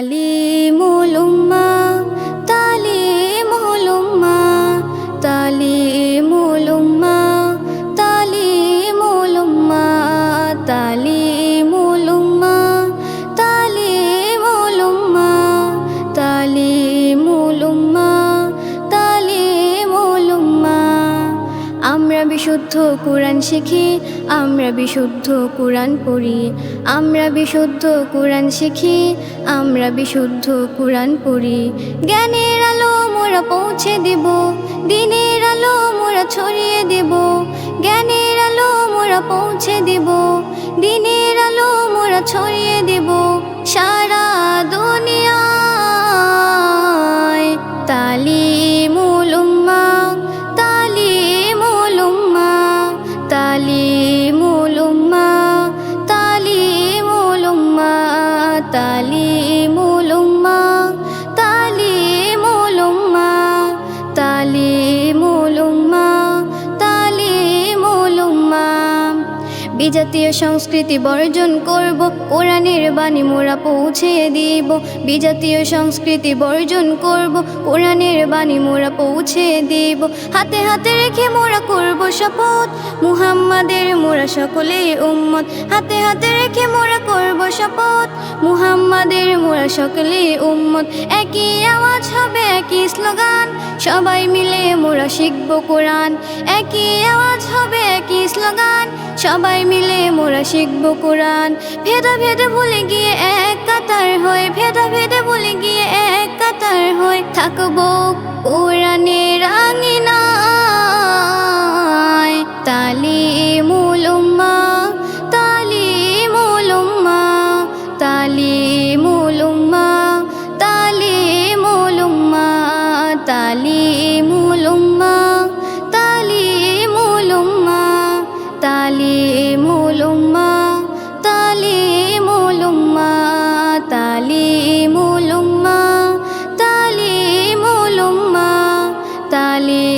তালিমুল উম্মাহ তালিমুল উম্মাহ তালিমুল উম্মাহ তালিমুল উম্মাহ তালিমুল উম্মাহ তালিমুল উম্মাহ তালিমুল উম্মাহ তালিমুল উম্মাহ আমরা বিশুদ্ধ কুরআন শিখি, আমরা বিশুদ্ধ কুরআন পড়ি, আমরা বিশুদ্ধ কুরআন শিখি, আমরা বিশুদ্ধ কুরআন পড়ি। জ্ঞানের আলো মোরা পৌঁছে দেব, দ্বীনের আলো মোরা ছড়িয়ে দেব। জ্ঞানের আলো মোরা পৌঁছে দেব, দ্বীনের আলো মোরা ছড়িয়ে দেব সারা দুনিয়ায়। তালিমুল উম্মাহ তালিমুল উম্মাহ তালিমুল উম্মাহ তালিমুল উম্মাহ তালিমুল উম্মাহ তালিমুল উম্মাহ তালিমুল উম্মাহ তালিমুল উম্মাহ। বিজাতীয় সংস্কৃতি বর্জন করব, কোরআনের বাণী মোরা পৌঁছে দিব। বিজাতীয় সংস্কৃতি বর্জন করব, কোরআনের বাণী মোরা পৌঁছে দিব। হাতে হাতে রেখে মোরা করব শপথ, মুহাম্মাদের মোরা সকলেই উম্মত। হাতে হাতে রেখে মোরা করব শপথ, মুহাম্মাদের মোরা সকলেই উম্মত। একই আওয়াজ হবে, একই স্লোগান, সবাই মিলে মোরা শিখব কোরআন। একই আওয়াজ হবে, একই স্লোগান, সবাই মিলে মোরা শিখব কোরআন। ভেদা ভেদে ভুলে গিয়ে এক কাতার হয়ে, ভেদা ভেদে ভুলে গিয়ে এক কাতার হয়ে থাকবো কোরআনের আঙিনায়। তালিমুল উম্মাহ তালিমুল উম্মাহ তালিমুল উম্মাহ তালিমুল উম্মাহ তালিমুল উম্মাহ তালিমুল উম্মাহ তালিমুল উম্মাহ তালিমুল উম্মাহ তালিমুল উম্মাহ তালিমুল উম্মাহ তালিমুল